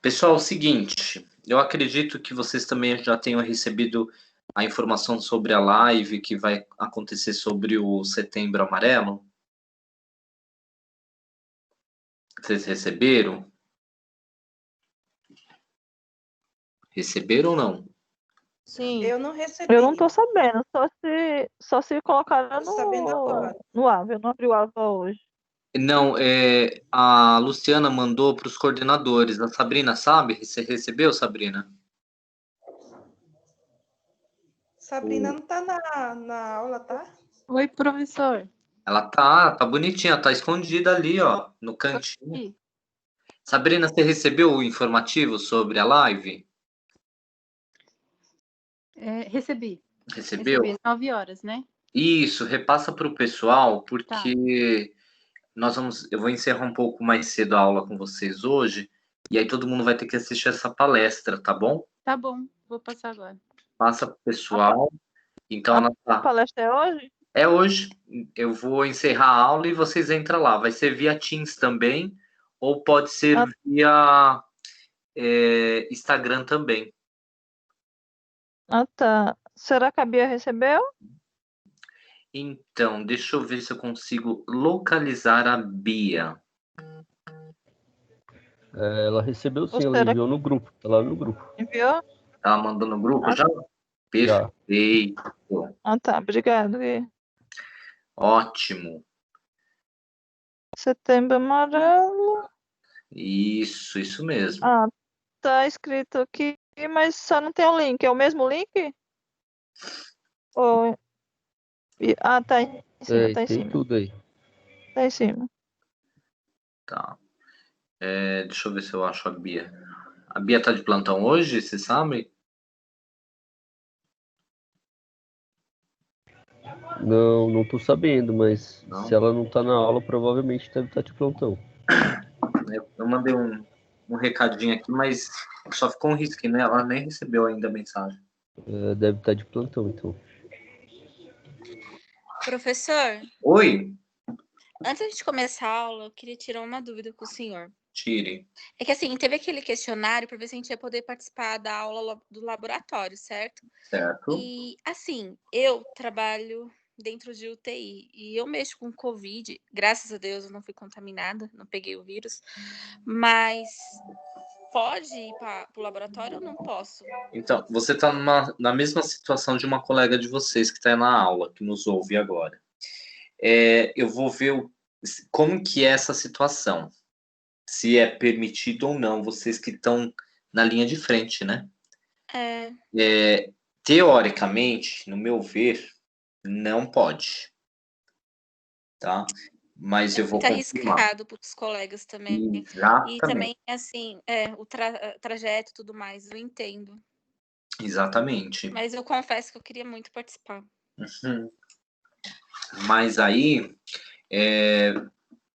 Pessoal, é o seguinte, eu acredito que vocês também já tenham recebido a informação sobre a live que vai acontecer sobre o Setembro Amarelo. Vocês receberam? Receberam ou não? Sim. Eu não recebi. Eu não tô sabendo, só se colocaram Tô sabendo agora. no AVA. Eu não abri o AVA hoje. Não, a Luciana mandou para os coordenadores. A Sabrina sabe? Você recebeu, Sabrina? Sabrina não tá na aula, tá? Oi, professor. Ela tá bonitinha, tá escondida ali, ó, no cantinho. Aqui. Sabrina, você recebeu o informativo sobre a live? Recebi. Recebeu? Recebi às 9 horas, né? Isso, repassa para o pessoal, porque eu vou encerrar um pouco mais cedo a aula com vocês hoje, e aí todo mundo vai ter que assistir essa palestra, tá bom? Tá bom, vou passar agora. Passa pro pessoal. Então, A palestra é hoje? É hoje. Eu vou encerrar a aula e vocês entram lá. Vai ser via Teams também, ou pode ser via Instagram também. Ah, tá. Será que a Bia recebeu? Então, deixa eu ver se eu consigo localizar a Bia. Ela recebeu sim, Ou ela será enviou no grupo. Tá lá no grupo. Enviou? Ela mandou no grupo já? Já. Perfeito. Ah, tá. Obrigado, Gui. Ótimo. Setembro Amarelo. Isso mesmo. Ah, tá escrito aqui, mas só não tem o link. É o mesmo link? Ou... Ah, tá em cima, tá em Tem cima. tudo aí. Tá em cima. Tá. Deixa eu ver se eu acho a Bia. A Bia tá de plantão hoje, você sabe? Não tô sabendo, mas Não? se ela não tá na aula, provavelmente deve estar de plantão. Eu mandei um recadinho aqui, mas só ficou um risquinho, né? Ela nem recebeu ainda a mensagem. Deve estar de plantão, então. Professor, Oi? antes de começar a aula, eu queria tirar uma dúvida com o senhor. Tire. É que assim, teve aquele questionário para ver se a gente ia poder participar da aula do laboratório, certo? Certo. E assim, eu trabalho dentro de UTI e eu mexo com Covid. Graças a Deus eu não fui contaminada, não peguei o vírus. Mas pode ir para o laboratório ou não posso? Então, você está na mesma situação de uma colega de vocês que está na aula, que nos ouve agora. Eu vou ver como que é essa situação. Se é permitido ou não, vocês que estão na linha de frente, né? Teoricamente, no meu ver, não pode. Tá? Mas eu vou muito confirmar. arriscado para os colegas também. Exatamente. E também, assim, o trajeto e tudo mais, eu entendo. Exatamente. Mas eu confesso que eu queria muito participar. Uhum. Mas aí,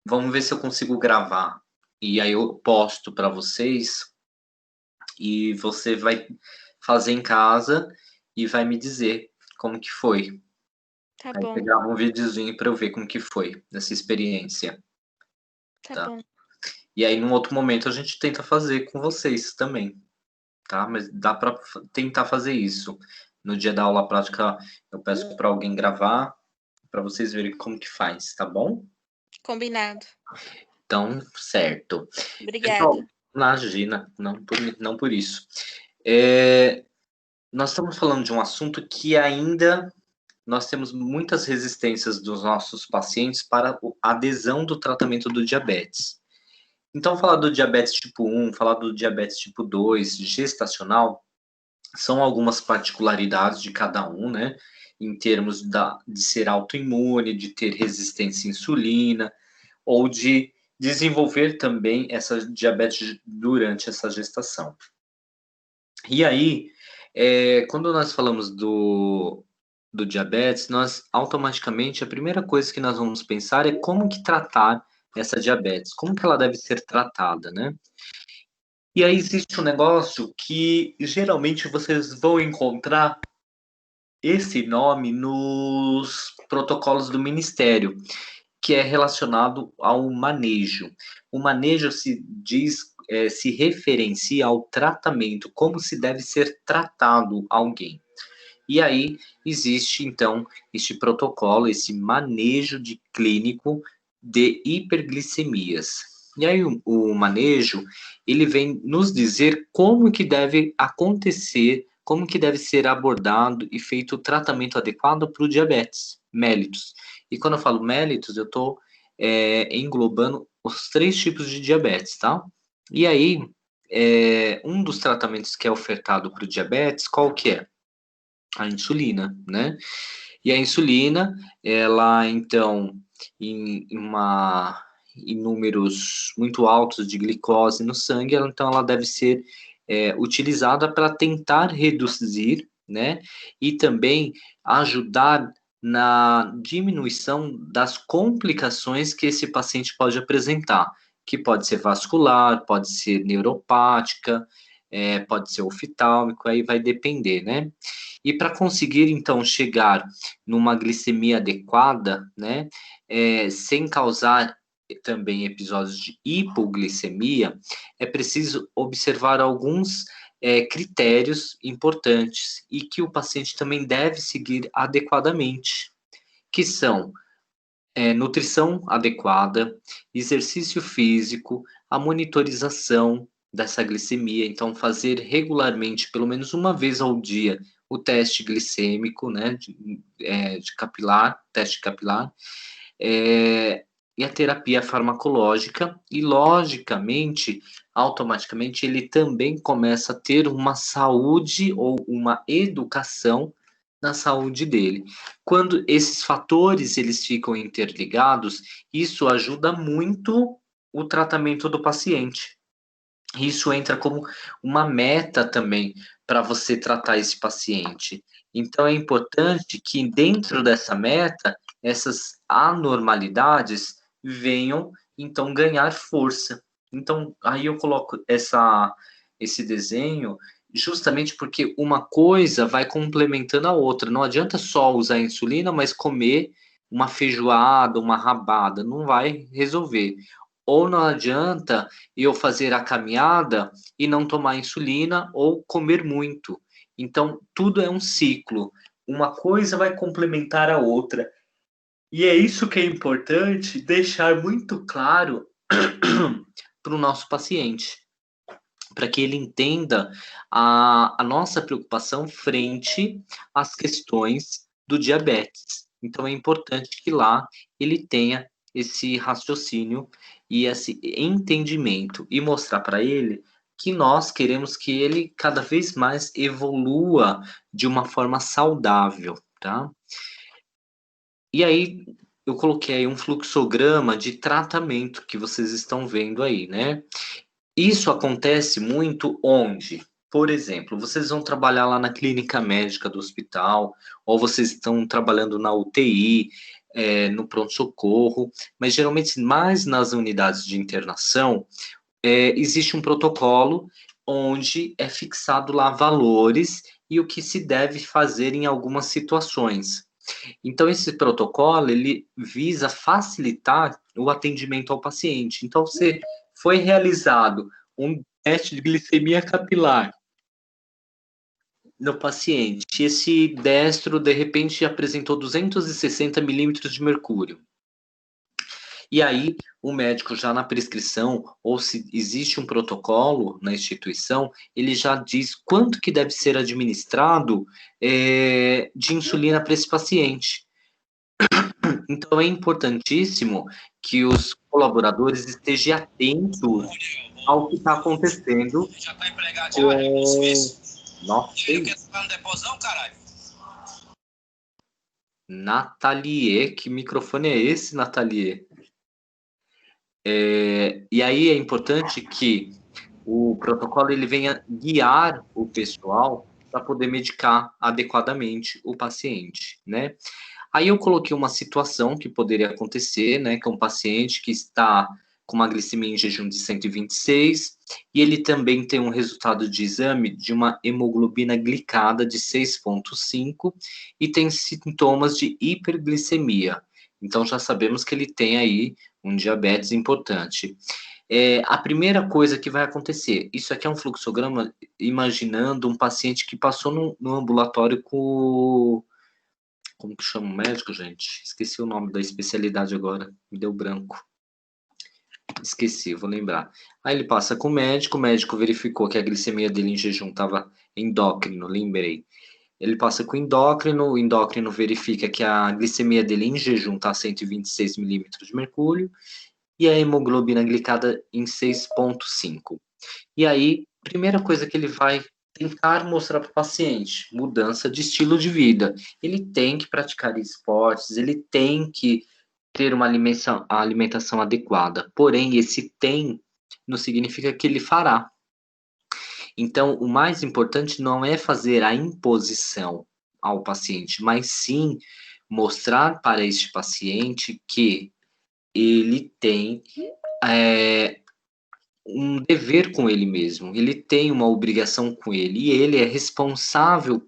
vamos ver se eu consigo gravar. E aí eu posto para vocês. E você vai fazer em casa e vai me dizer como que foi. Tá Aí bom. pegar um videozinho para eu ver como que foi essa experiência. Tá bom. E aí, num outro momento, a gente tenta fazer com vocês também, tá? Mas dá para tentar fazer isso. No dia da aula prática, eu peço para alguém gravar, para vocês verem como que faz, tá bom? Combinado. Então, certo. Obrigada. Pessoal, imagina, não por isso. Nós estamos falando de um assunto que ainda nós temos muitas resistências dos nossos pacientes para a adesão do tratamento do diabetes. Então, falar do diabetes tipo 1, falar do diabetes tipo 2, gestacional, são algumas particularidades de cada um, né? Em termos de ser autoimune, de ter resistência à insulina, ou de desenvolver também essa diabetes durante essa gestação. E aí, quando nós falamos do diabetes, nós automaticamente, a primeira coisa que nós vamos pensar é como que tratar essa diabetes, como que ela deve ser tratada, né? E aí existe um negócio que geralmente vocês vão encontrar esse nome nos protocolos do Ministério, que é relacionado ao manejo. O manejo se diz se referencia ao tratamento, como se deve ser tratado alguém. E aí existe, então, este protocolo, esse manejo clínico de hiperglicemias. E aí o manejo, ele vem nos dizer como que deve acontecer, como que deve ser abordado e feito o tratamento adequado para o diabetes mellitus. E quando eu falo mellitus, eu estou englobando os 3 tipos de diabetes, tá? E aí, um dos tratamentos que é ofertado para o diabetes, qual que é? A insulina, né? E a insulina, ela, então, em números muito altos de glicose no sangue, então ela deve ser utilizada para tentar reduzir, né? E também ajudar na diminuição das complicações que esse paciente pode apresentar, que pode ser vascular, pode ser neuropática, pode ser oftálmico, aí vai depender, né? E para conseguir, então, chegar numa glicemia adequada, né, sem causar também episódios de hipoglicemia, é preciso observar alguns critérios importantes e que o paciente também deve seguir adequadamente, que são nutrição adequada, exercício físico, a monitorização dessa glicemia, então fazer regularmente, pelo menos uma vez ao dia, o teste glicêmico, né, de capilar, teste capilar, e a terapia farmacológica, e logicamente, automaticamente, ele também começa a ter uma saúde ou uma educação na saúde dele. Quando esses fatores eles ficam interligados, isso ajuda muito o tratamento do paciente. Isso entra como uma meta também para você tratar esse paciente. Então, é importante que dentro dessa meta, essas anormalidades venham, então, ganhar força. Então, aí eu coloco esse desenho justamente porque uma coisa vai complementando a outra. Não adianta só usar insulina, mas comer uma feijoada, uma rabada, não vai resolver. Ou não adianta eu fazer a caminhada e não tomar insulina ou comer muito. Então, tudo é um ciclo. Uma coisa vai complementar a outra. E é isso que é importante deixar muito claro para o nosso paciente, para que ele entenda a nossa preocupação frente às questões do diabetes. Então, é importante que lá ele tenha esse raciocínio e esse entendimento e mostrar para ele que nós queremos que ele cada vez mais evolua de uma forma saudável, tá? E aí, eu coloquei aí um fluxograma de tratamento que vocês estão vendo aí, né? Isso acontece muito onde? Por exemplo, vocês vão trabalhar lá na clínica médica do hospital, ou vocês estão trabalhando na UTI, no pronto-socorro, mas geralmente mais nas unidades de internação, existe um protocolo onde é fixado lá valores e o que se deve fazer em algumas situações. Então, esse protocolo, ele visa facilitar o atendimento ao paciente. Então, você foi realizado um teste de glicemia capilar no paciente. Esse destro, de repente, apresentou 260 milímetros de mercúrio. E aí, o médico já na prescrição, ou se existe um protocolo na instituição, ele já diz quanto que deve ser administrado de insulina para esse paciente. Então, é importantíssimo que os colaboradores estejam atentos ao que está acontecendo com... Nossa, Nathalie, que microfone é esse, Nathalie? E aí é importante que o protocolo ele venha guiar o pessoal para poder medicar adequadamente o paciente, né? Aí eu coloquei uma situação que poderia acontecer, né, que é um paciente que está com uma glicemia em jejum de 126 e ele também tem um resultado de exame de uma hemoglobina glicada de 6,5 e tem sintomas de hiperglicemia. Então já sabemos que ele tem aí um diabetes importante. A primeira coisa que vai acontecer, isso aqui é um fluxograma imaginando um paciente que passou no ambulatório com... Como que chama o médico, gente? Esqueci o nome da especialidade agora, me deu branco. Esqueci, vou lembrar. Aí ele passa com o médico verificou que a glicemia dele em jejum estava endócrino, lembrei. Ele passa com o endócrino verifica que a glicemia dele em jejum está 126 milímetros de mercúrio e a hemoglobina glicada em 6,5. E aí, primeira coisa que ele vai tentar mostrar para o paciente, mudança de estilo de vida. Ele tem que praticar esportes, ele tem que ter uma alimentação adequada. Porém, esse tem não significa que ele fará. Então, o mais importante não é fazer a imposição ao paciente, mas sim mostrar para este paciente que ele tem um dever com ele mesmo, ele tem uma obrigação com ele, e ele é responsável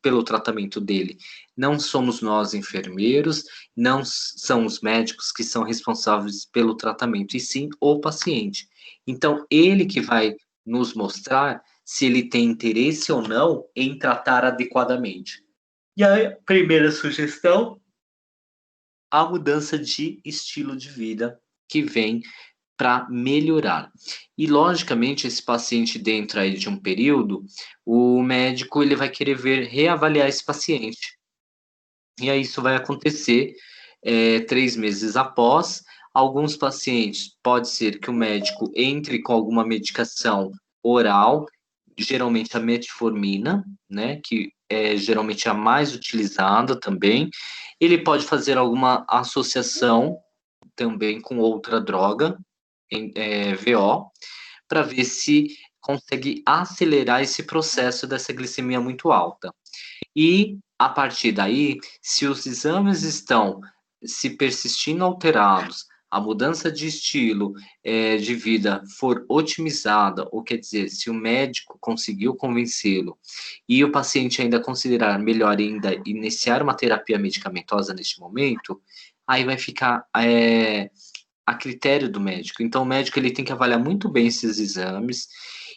pelo tratamento dele. Não somos nós enfermeiros, não são os médicos que são responsáveis pelo tratamento, e sim o paciente. Então, ele que vai nos mostrar se ele tem interesse ou não em tratar adequadamente. E a primeira sugestão, a mudança de estilo de vida que vem para melhorar. E, logicamente, esse paciente dentro aí de um período, o médico ele vai querer reavaliar esse paciente. E aí isso vai acontecer 3 meses após. Alguns pacientes, pode ser que o médico entre com alguma medicação oral, geralmente a metformina, né, que é geralmente a mais utilizada também. Ele pode fazer alguma associação também com outra droga, VO, para ver se consegue acelerar esse processo dessa glicemia muito alta. E, a partir daí, se os exames estão se persistindo alterados, a mudança de estilo de vida for otimizada, ou quer dizer, se o médico conseguiu convencê-lo e o paciente ainda considerar melhor ainda iniciar uma terapia medicamentosa neste momento, aí vai ficar a critério do médico. Então, o médico ele tem que avaliar muito bem esses exames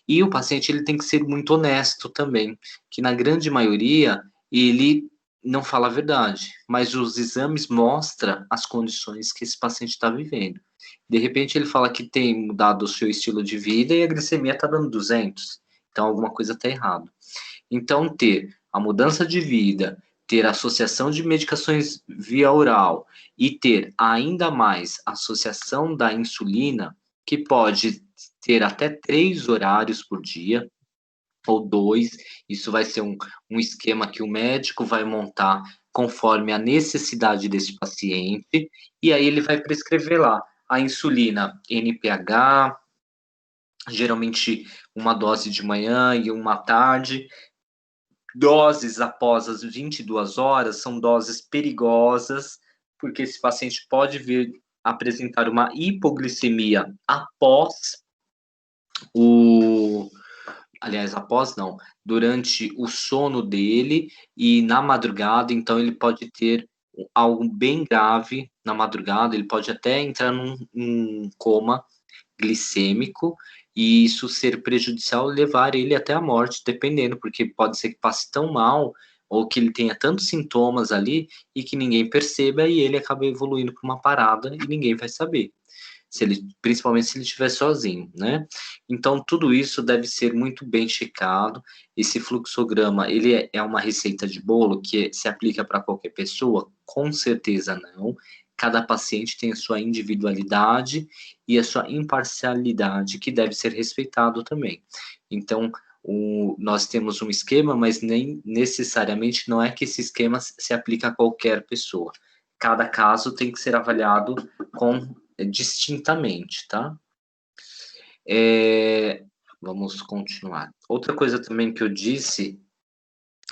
e o paciente ele tem que ser muito honesto também, que na grande maioria ele não fala a verdade, mas os exames mostram as condições que esse paciente está vivendo. De repente ele fala que tem mudado o seu estilo de vida e a glicemia está dando 200, então alguma coisa está errado. Então, ter a mudança de vida, ter a associação de medicações via oral e ter ainda mais a associação da insulina, que pode ter até 3 horários por dia, ou 2, isso vai ser um esquema que o médico vai montar conforme a necessidade desse paciente, e aí ele vai prescrever lá a insulina NPH, geralmente uma dose de manhã e uma à tarde. Doses após as 22 horas são doses perigosas, porque esse paciente pode vir apresentar uma hipoglicemia durante o sono dele e na madrugada, então ele pode ter algo bem grave na madrugada, ele pode até entrar num coma glicêmico e isso ser prejudicial, levar ele até a morte, dependendo, porque pode ser que passe tão mal ou que ele tenha tantos sintomas ali e que ninguém perceba e ele acaba evoluindo para uma parada e ninguém vai saber. Principalmente se ele estiver sozinho, né? Então, tudo isso deve ser muito bem checado. Esse fluxograma, ele é uma receita de bolo que se aplica para qualquer pessoa? Com certeza não. Cada paciente tem a sua individualidade e a sua imparcialidade, que deve ser respeitado também. Então, nós temos um esquema, mas nem necessariamente não é que esse esquema se aplica a qualquer pessoa. Cada caso tem que ser avaliado distintamente, tá? Vamos continuar. Outra coisa também que eu disse,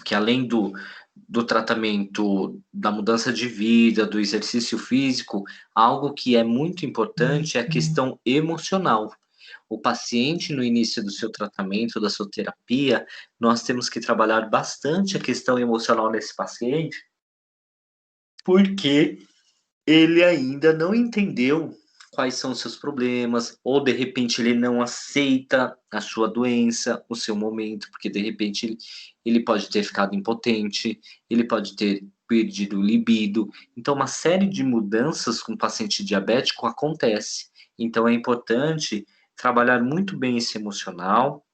que além do tratamento da mudança de vida, do exercício físico, algo que é muito importante é a questão emocional. O paciente, no início do seu tratamento, da sua terapia, nós temos que trabalhar bastante a questão emocional nesse paciente, porque ele ainda não entendeu quais são os seus problemas, ou de repente ele não aceita a sua doença, o seu momento, porque de repente ele pode ter ficado impotente, ele pode ter perdido o libido. Então, uma série de mudanças com o paciente diabético acontece. Então, é importante trabalhar muito bem esse emocional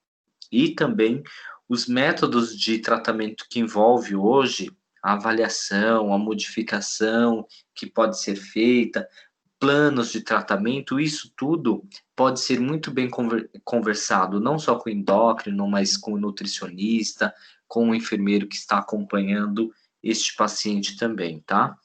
e também os métodos de tratamento que envolve hoje a avaliação, a modificação que pode ser feita, planos de tratamento, isso tudo pode ser muito bem conversado, não só com o endócrino, mas com o nutricionista, com o enfermeiro que está acompanhando este paciente também, tá?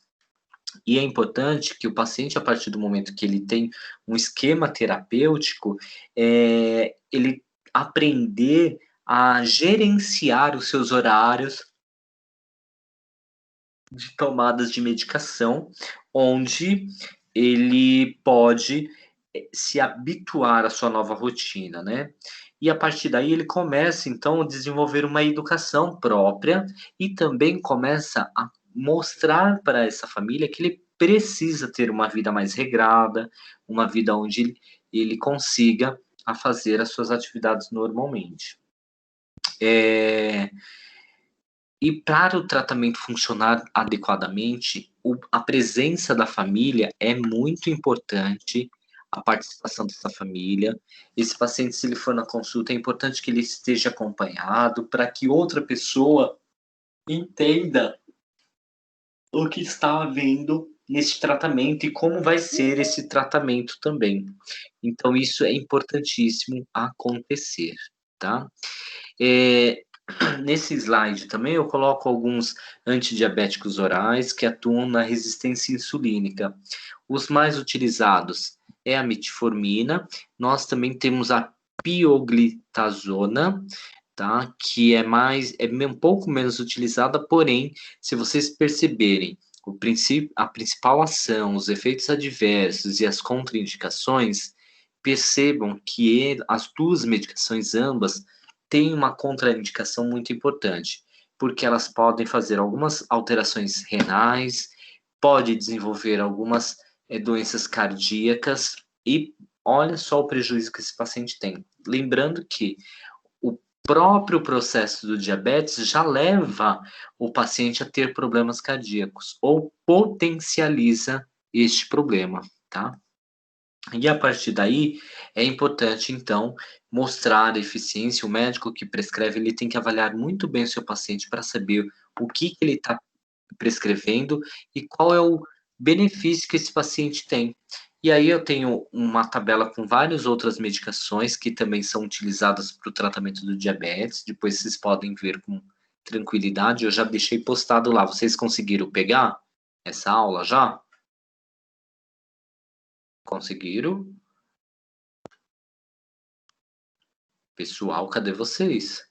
E é importante que o paciente, a partir do momento que ele tem um esquema terapêutico, ele aprender a gerenciar os seus horários de tomadas de medicação, onde ele pode se habituar à sua nova rotina, né? E a partir daí ele começa, então, a desenvolver uma educação própria e também começa a mostrar para essa família que ele precisa ter uma vida mais regrada, uma vida onde ele consiga a fazer as suas atividades normalmente. E para o tratamento funcionar adequadamente, a presença da família é muito importante, a participação dessa família. Esse paciente, se ele for na consulta, é importante que ele esteja acompanhado para que outra pessoa entenda o que está havendo nesse tratamento e como vai ser esse tratamento também. Então, isso é importantíssimo acontecer, tá? Nesse slide também eu coloco alguns antidiabéticos orais que atuam na resistência insulínica. Os mais utilizados é a metformina. Nós também temos a pioglitazona, tá? Que é um pouco menos utilizada, porém, se vocês perceberem a principal ação, os efeitos adversos e as contraindicações, percebam que as duas medicações ambas têm uma contraindicação muito importante, porque elas podem fazer algumas alterações renais, pode desenvolver algumas doenças cardíacas e olha só o prejuízo que esse paciente tem. Lembrando que o próprio processo do diabetes já leva o paciente a ter problemas cardíacos ou potencializa este problema, tá? E a partir daí, é importante, então, mostrar a eficiência. O médico que prescreve, ele tem que avaliar muito bem o seu paciente para saber o que ele está prescrevendo e qual é o benefício que esse paciente tem. E aí eu tenho uma tabela com várias outras medicações que também são utilizadas para o tratamento do diabetes. Depois vocês podem ver com tranquilidade. Eu já deixei postado lá. Vocês conseguiram pegar essa aula já? Conseguiram? Pessoal, cadê vocês?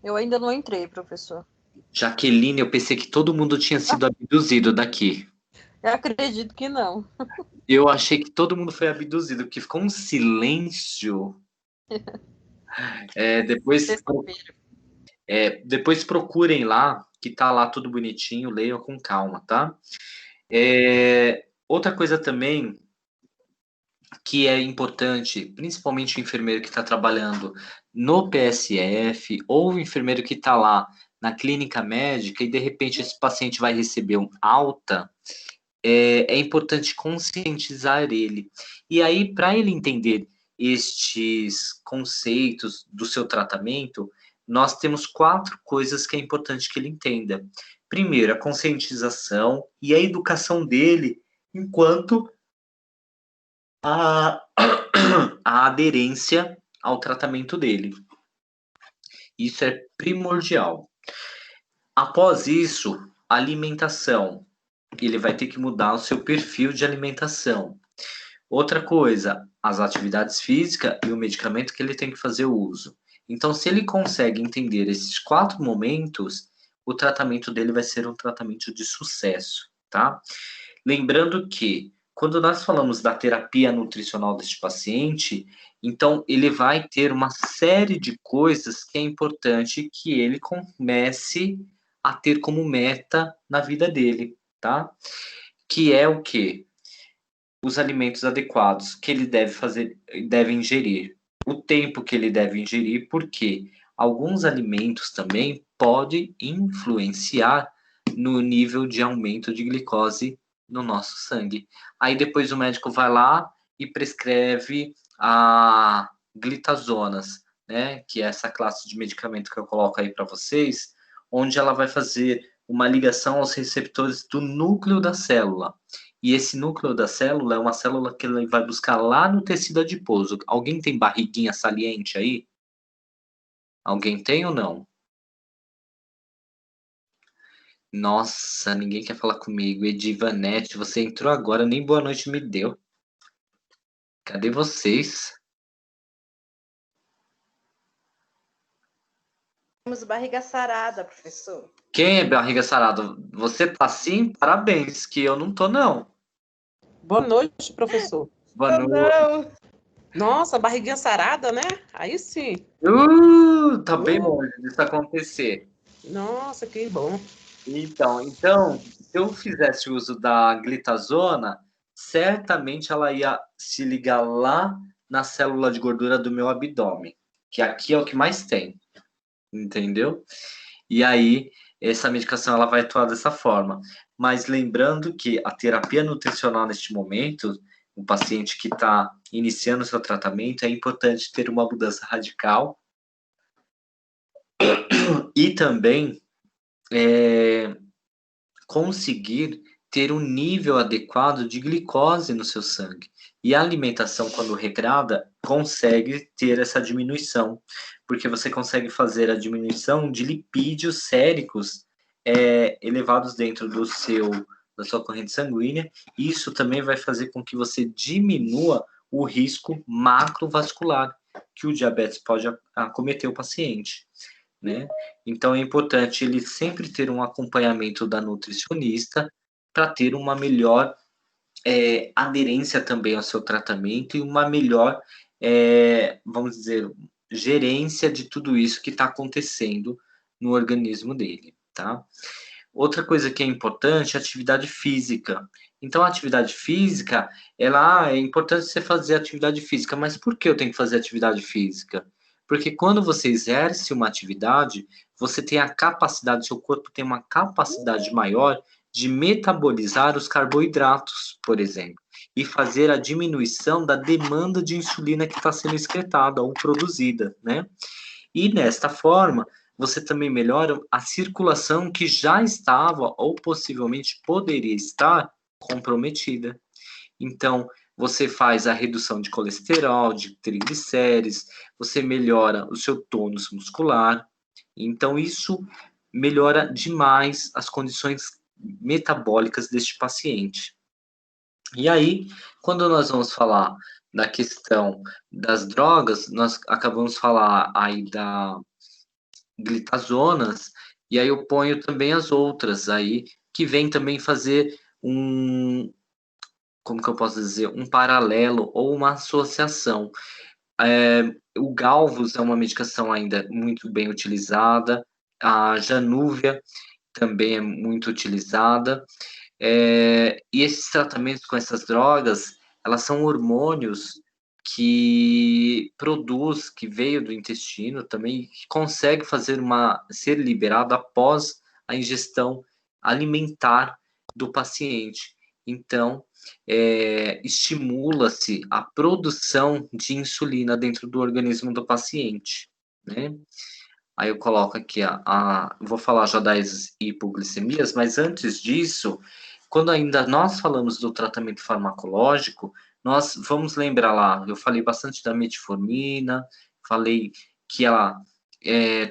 Eu ainda não entrei, professor. Jaqueline, eu pensei que todo mundo tinha sido abduzido daqui. Eu acredito que não. Eu achei que todo mundo foi abduzido, porque ficou um silêncio. Depois procurem lá, que tá lá tudo bonitinho, leiam com calma, tá? Outra coisa também que é importante, principalmente o enfermeiro que está trabalhando no PSF ou o enfermeiro que está lá na clínica médica e de repente esse paciente vai receber um alta, é importante conscientizar ele. E aí, para ele entender estes conceitos do seu tratamento, nós temos 4 coisas que é importante que ele entenda. Primeiro, a conscientização e a educação dele enquanto a aderência ao tratamento dele. Isso é primordial. Após isso, alimentação. Ele vai ter que mudar o seu perfil de alimentação. Outra coisa, as atividades físicas e o medicamento que ele tem que fazer o uso. Então, se ele consegue entender esses 4 momentos, o tratamento dele vai ser um tratamento de sucesso, tá? Lembrando que, quando nós falamos da terapia nutricional deste paciente, então ele vai ter uma série de coisas que é importante que ele comece a ter como meta na vida dele, tá? que é o quê? Os alimentos adequados que ele deve ingerir, o tempo que ele deve ingerir, porque alguns alimentos também podem influenciar no nível de aumento de glicose no nosso sangue. Aí depois o médico vai lá e prescreve a glitazonas, né, que é essa classe de medicamento que eu coloco aí para vocês, onde ela vai fazer uma ligação aos receptores do núcleo da célula. E esse núcleo da célula é uma célula que ele vai buscar lá no tecido adiposo. Alguém tem barriguinha saliente aí? Alguém tem ou não? Nossa, ninguém quer falar comigo. Edivanete, você entrou agora, nem boa noite me deu. Cadê vocês? Temos barriga sarada, professor. Quem é barriga sarada? Você tá sim? Parabéns, que eu não tô, não. Boa noite, professor. Boa noite. Não. Nossa, barriguinha sarada, né? Aí sim. Tá bem longe disso acontecer. Nossa, que bom. Então, se eu fizesse uso da glitazona, certamente ela ia se ligar lá na célula de gordura do meu abdômen, que aqui é o que mais tem, entendeu? E aí, essa medicação ela vai atuar dessa forma. Mas lembrando que a terapia nutricional neste momento, o paciente que está iniciando o seu tratamento, é importante ter uma mudança radical e também conseguir ter um nível adequado de glicose no seu sangue. E a alimentação, quando regrada, consegue ter essa diminuição, porque você consegue fazer a diminuição de lipídios séricos elevados dentro da sua corrente sanguínea. Isso também vai fazer com que você diminua o risco macrovascular que o diabetes pode acometer o paciente, né? Então é importante ele sempre ter um acompanhamento da nutricionista para ter uma melhor aderência também ao seu tratamento e uma melhor, vamos dizer, gerência de tudo isso que está acontecendo no organismo dele, tá? Outra coisa que é importante é a atividade física. Então, a atividade física, é importante você fazer atividade física, mas por que eu tenho que fazer atividade física? Porque quando você exerce uma atividade, você tem a capacidade, seu corpo tem uma capacidade maior de metabolizar os carboidratos, por exemplo, e fazer a diminuição da demanda de insulina que está sendo excretada ou produzida, né? E desta forma, você também melhora a circulação que já estava ou possivelmente poderia estar comprometida. Então, você faz a redução de colesterol, de triglicérides, você melhora o seu tônus muscular. Então, isso melhora demais as condições metabólicas deste paciente. E aí, quando nós vamos falar da questão das drogas, nós acabamos de falar aí da glitazonas, e aí eu ponho também as outras aí, que vem também fazer como que eu posso dizer, um paralelo ou uma associação. O Galvus é uma medicação ainda muito bem utilizada, a Januvia também é muito utilizada, e esses tratamentos com essas drogas, elas são hormônios que veio do intestino também, que consegue ser liberado após a ingestão alimentar do paciente. Então, estimula-se a produção de insulina dentro do organismo do paciente, né? Aí eu coloco aqui, vou falar já das hipoglicemias, mas antes disso, quando ainda nós falamos do tratamento farmacológico, nós vamos lembrar lá, eu falei bastante da metformina, falei que ela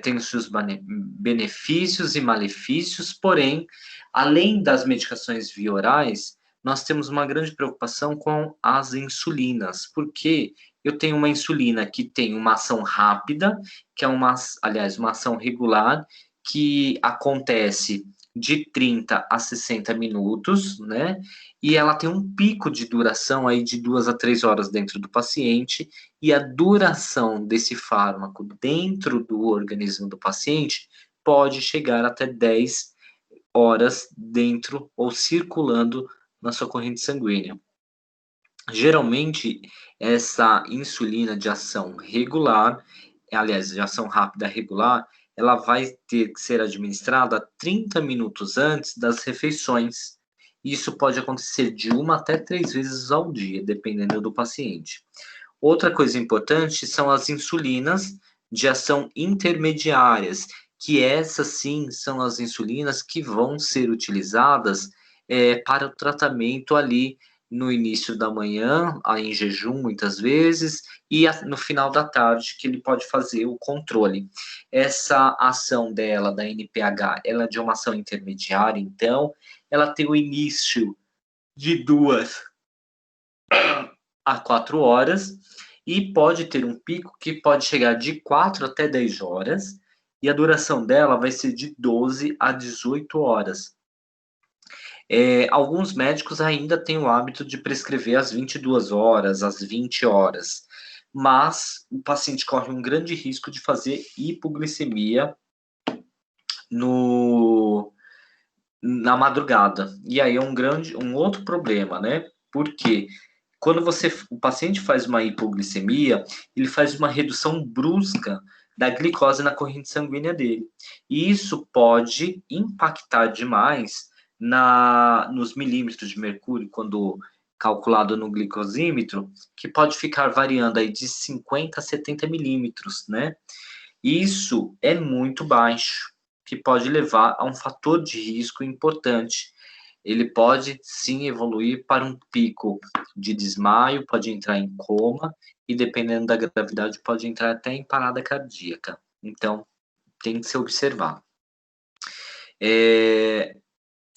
tem os seus benefícios e malefícios, porém, além das medicações via orais, nós temos uma grande preocupação com as insulinas, porque eu tenho uma insulina que tem uma ação rápida, que é uma ação regular, que acontece de 30 a 60 minutos, né? E ela tem um pico de duração aí de 2 a 3 horas dentro do paciente, e a duração desse fármaco dentro do organismo do paciente pode chegar até 10 horas dentro ou circulando na sua corrente sanguínea. Geralmente, essa insulina de ação regular, aliás, de ação rápida regular, ela vai ter que ser administrada 30 minutos antes das refeições. Isso pode acontecer de 1 até 3 vezes ao dia, dependendo do paciente. Outra coisa importante são as insulinas de ação intermediárias, que essas sim são as insulinas que vão ser utilizadas para o tratamento ali no início da manhã, em jejum muitas vezes, e no final da tarde, que ele pode fazer o controle. Essa ação dela, da NPH, ela é de uma ação intermediária, então, ela tem o início de 2 a 4 horas, e pode ter um pico que pode chegar de 4 até 10 horas, e a duração dela vai ser de 12 a 18 horas. Alguns médicos ainda têm o hábito de prescrever às 22 horas, às 20 horas, mas o paciente corre um grande risco de fazer hipoglicemia na madrugada. E aí é um outro problema, né? Porque quando o paciente faz uma hipoglicemia, ele faz uma redução brusca da glicose na corrente sanguínea dele. E isso pode impactar demais nos milímetros de mercúrio, quando calculado no glicosímetro, que pode ficar variando aí de 50 a 70 milímetros, né? Isso é muito baixo, que pode levar a um fator de risco importante. Ele pode, sim, evoluir para um pico de desmaio, pode entrar em coma, e dependendo da gravidade, pode entrar até em parada cardíaca. Então, tem que se observar.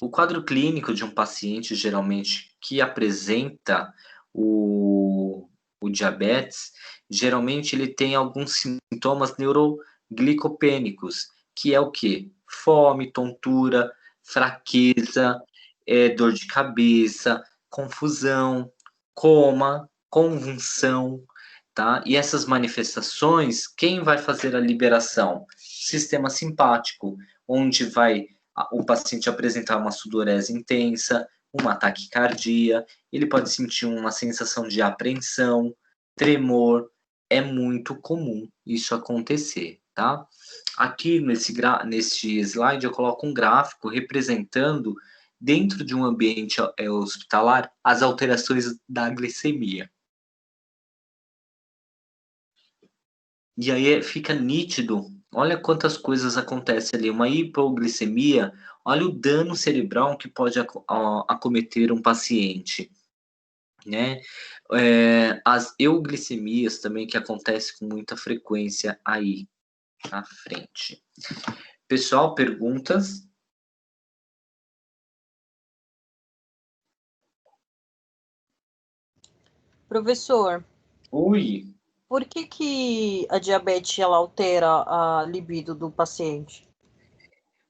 O quadro clínico de um paciente, geralmente, que apresenta o diabetes, geralmente ele tem alguns sintomas neuroglicopênicos, que é o quê? Fome, tontura, fraqueza, dor de cabeça, confusão, coma, convulsão, tá? E essas manifestações, quem vai fazer a liberação? Sistema simpático, onde vai o paciente apresentar uma sudorese intensa, uma taquicardia, ele pode sentir uma sensação de apreensão, tremor. É muito comum isso acontecer, tá? Aqui nesse slide eu coloco um gráfico representando, dentro de um ambiente hospitalar, as alterações da glicemia. E aí fica nítido, olha quantas coisas acontecem ali. Uma hipoglicemia, olha o dano cerebral que pode acometer um paciente, né? As euglicemias também, que acontecem com muita frequência aí à frente. Pessoal, perguntas? Professor, Oi. por que a diabetes ela altera a libido do paciente?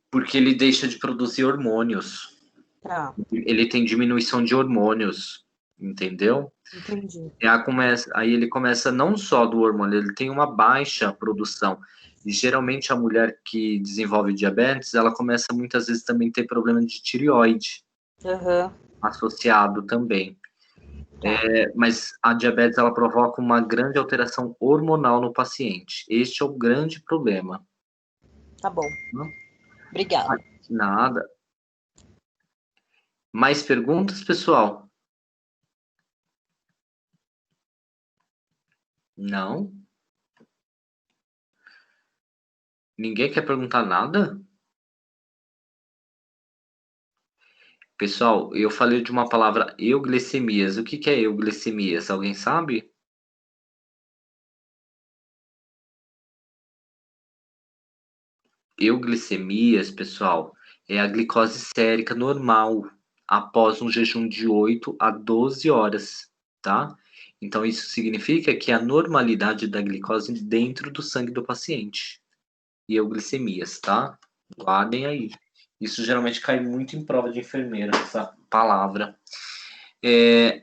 Porque ele deixa de produzir hormônios. Tá, Ele tem diminuição de hormônios, entendeu? entendi. Aí ele começa não só do hormônio, ele tem uma baixa produção. E geralmente a mulher que desenvolve diabetes, ela começa muitas vezes também a ter problema de tireoide Aham, associado também. tá. Mas a diabetes, ela provoca uma grande alteração hormonal no paciente. Este é o grande problema. Tá bom. Não? Obrigada. Nada. Mais perguntas, pessoal? Não? Ninguém quer perguntar nada? Pessoal, eu falei de uma palavra euglicemias. O que é euglicemias? Alguém sabe? Euglicemias, pessoal, é a glicose sérica normal após um jejum de 8 a 12 horas, tá? Então, isso significa que a normalidade da glicose dentro do sangue do paciente. E euglicemias, tá? Guardem aí. Isso geralmente cai muito em prova de enfermeira, essa palavra.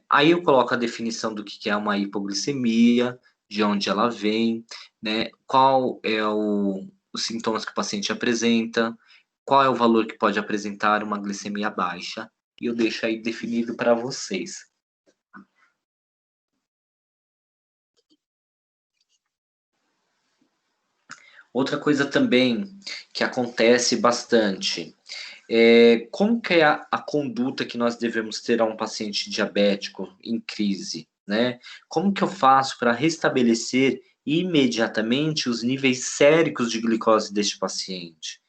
Aí eu coloco a definição do que é uma hipoglicemia, de onde ela vem, né? Qual é os sintomas que o paciente apresenta, qual é o valor que pode apresentar uma glicemia baixa e eu deixo aí definido para vocês. Outra coisa também que acontece bastante como que é a conduta que nós devemos ter a um paciente diabético em crise, né? Como que eu faço para restabelecer imediatamente os níveis séricos de glicose deste paciente?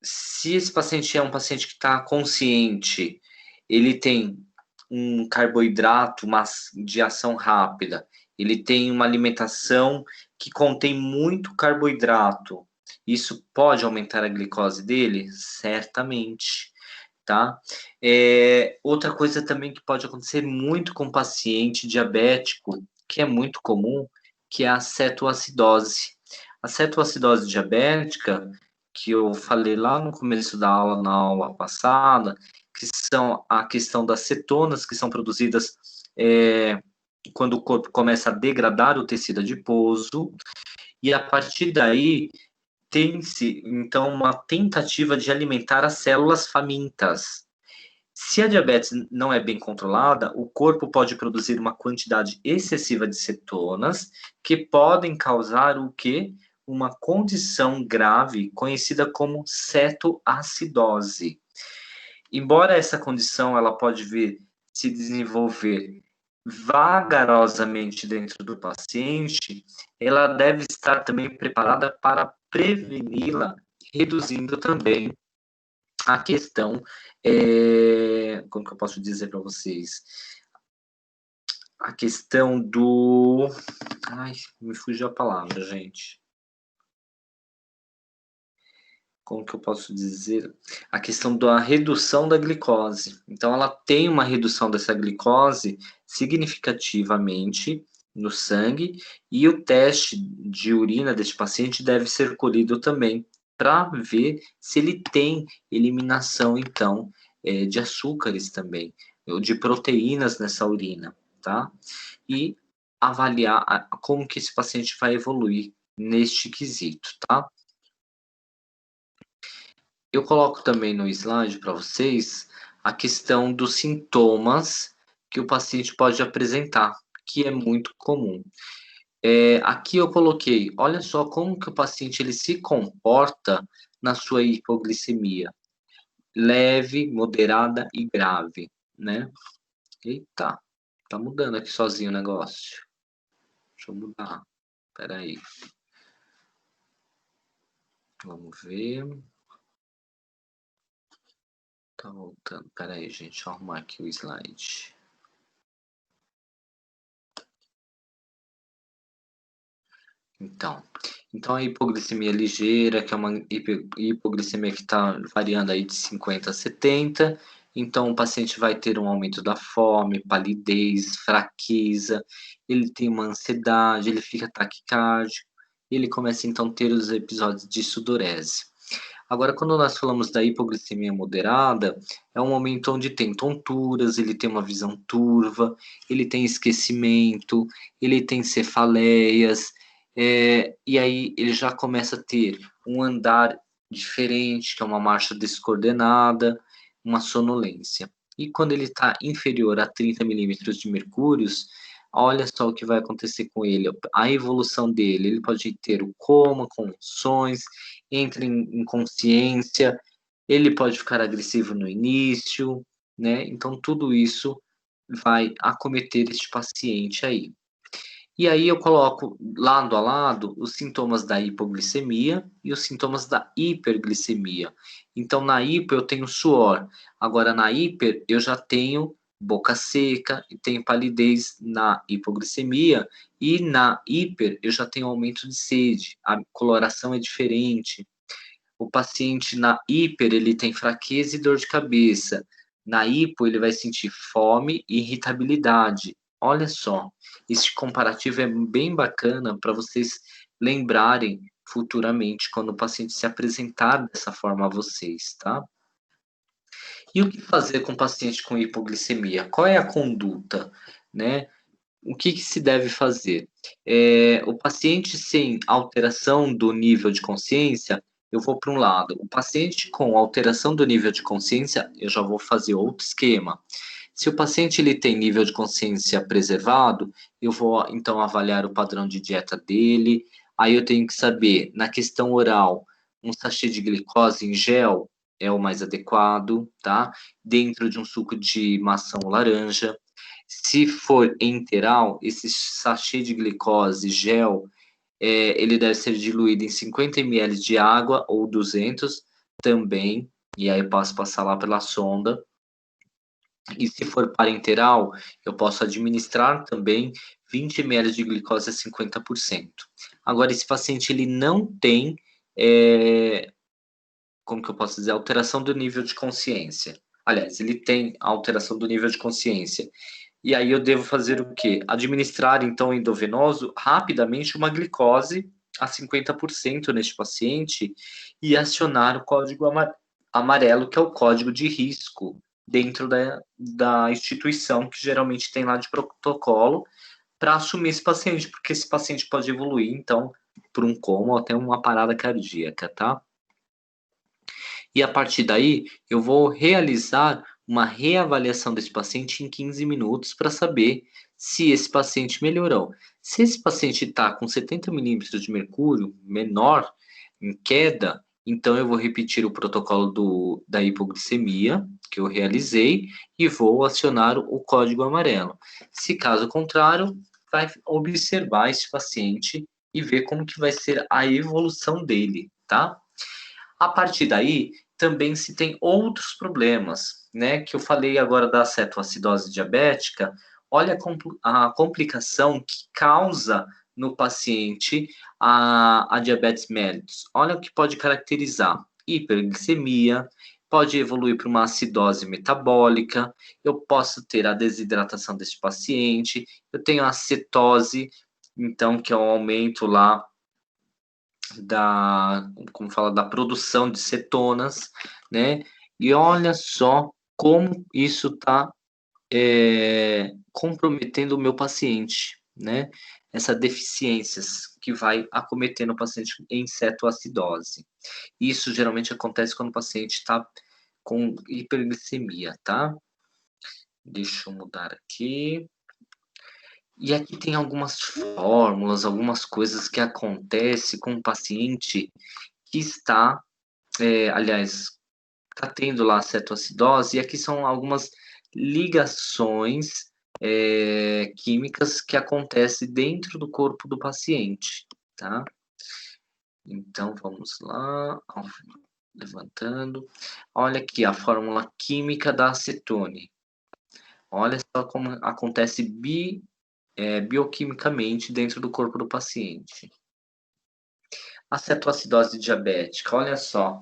Se esse paciente é um paciente que está consciente, ele tem um carboidrato de ação rápida, ele tem uma alimentação que contém muito carboidrato, isso pode aumentar a glicose dele? Certamente, tá? Outra coisa também que pode acontecer muito com paciente diabético, que é muito comum, que é a cetoacidose. A cetoacidose diabética, que eu falei lá no começo da aula, na aula passada, que são a questão das cetonas, que são produzidas quando o corpo começa a degradar o tecido adiposo, e a partir daí tem-se, então, uma tentativa de alimentar as células famintas. Se a diabetes não é bem controlada, o corpo pode produzir uma quantidade excessiva de cetonas, que podem causar o quê? Uma condição grave conhecida como cetoacidose. Embora essa condição ela pode vir se desenvolver vagarosamente dentro do paciente, ela deve estar também preparada para preveni-la, reduzindo também a questão, como que eu posso dizer para vocês? A questão do... Ai, me fugiu a palavra, gente. Como que eu posso dizer? A questão da redução da glicose. Então, ela tem uma redução dessa glicose significativamente no sangue, e o teste de urina deste paciente deve ser colhido também, para ver se ele tem eliminação, então, de açúcares também, ou de proteínas nessa urina, tá? E avaliar como que esse paciente vai evoluir neste quesito, tá? Eu coloco também no slide para vocês a questão dos sintomas que o paciente pode apresentar, que é muito comum. Aqui eu coloquei, olha só como que o paciente ele se comporta na sua hipoglicemia. Leve, moderada e grave, né? Eita, tá mudando aqui sozinho o negócio. Deixa eu mudar. Espera aí. Vamos ver. Tá voltando. Espera aí, gente. Deixa eu arrumar aqui o slide. Então a hipoglicemia ligeira, que é uma hipoglicemia que está variando aí de 50 a 70, então o paciente vai ter um aumento da fome, palidez, fraqueza, ele tem uma ansiedade, ele fica taquicárdico, ele começa então a ter os episódios de sudorese. Agora, quando nós falamos da hipoglicemia moderada, é um momento onde tem tonturas, ele tem uma visão turva, ele tem esquecimento, ele tem cefaleias, e aí ele já começa a ter um andar diferente, que é uma marcha descoordenada, uma sonolência. E quando ele está inferior a 30 milímetros de mercúrio, olha só o que vai acontecer com ele, a evolução dele. Ele pode ter o coma, convulsões, entra em inconsciência, ele pode ficar agressivo no início, né? Então, tudo isso vai acometer este paciente aí. E aí eu coloco lado a lado os sintomas da hipoglicemia e os sintomas da hiperglicemia. Então, na hipo eu tenho suor. Agora, na hiper, eu já tenho boca seca e tenho palidez na hipoglicemia. E na hiper, eu já tenho aumento de sede. A coloração é diferente. O paciente na hiper, ele tem fraqueza e dor de cabeça. Na hipo, ele vai sentir fome e irritabilidade. Olha só, esse comparativo é bem bacana para vocês lembrarem futuramente quando o paciente se apresentar dessa forma a vocês, tá? E o que fazer com o paciente com hipoglicemia? Qual é a conduta, né? O que se deve fazer? O paciente sem alteração do nível de consciência, eu vou para um lado. O paciente com alteração do nível de consciência, eu já vou fazer outro esquema. Se o paciente ele tem nível de consciência preservado, eu vou então avaliar o padrão de dieta dele. Aí eu tenho que saber, na questão oral, um sachê de glicose em gel é o mais adequado, tá? Dentro de um suco de maçã ou laranja. Se for enteral, esse sachê de glicose gel, ele deve ser diluído em 50 ml de água ou 200 também, e aí eu posso passar lá pela sonda. E se for parenteral, eu posso administrar também 20 ml de glicose a 50%. Agora, esse paciente ele não tem, como que eu posso dizer, alteração do nível de consciência. Aliás, ele tem alteração do nível de consciência. E aí eu devo fazer o quê? Administrar, então, endovenoso, rapidamente uma glicose a 50% neste paciente e acionar o código amarelo, que é o código de risco dentro da instituição, que geralmente tem lá de protocolo, para assumir esse paciente, porque esse paciente pode evoluir, então, por um coma ou até uma parada cardíaca, tá? E a partir daí, eu vou realizar uma reavaliação desse paciente em 15 minutos para saber se esse paciente melhorou. Se esse paciente está com 70 milímetros de mercúrio menor, em queda, então eu vou repetir o protocolo da hipoglicemia que eu realizei e vou acionar o código amarelo. Se caso contrário, vai observar esse paciente e ver como que vai ser a evolução dele, tá? A partir daí, também se tem outros problemas, né? Que eu falei agora da cetoacidose diabética. Olha a complicação que causa no paciente a diabetes mellitus. Olha o que pode caracterizar: hiperglicemia, pode evoluir para uma acidose metabólica, eu posso ter a desidratação desse paciente, eu tenho a cetose, então, que é um aumento lá da produção de cetonas, né? E olha só como isso está comprometendo o meu paciente, né? Essas deficiências que vai acometendo o paciente em cetoacidose. Isso geralmente acontece quando o paciente está com hiperglicemia, tá? Deixa eu mudar aqui. E aqui tem algumas fórmulas, algumas coisas que acontecem com o paciente que está, está tendo lá a cetoacidose, e aqui são algumas ligações químicas que acontecem dentro do corpo do paciente, tá? Então, vamos lá, levantando. Olha aqui a fórmula química da acetone. Olha só como acontece bioquimicamente dentro do corpo do paciente. A cetoacidose diabética, olha só,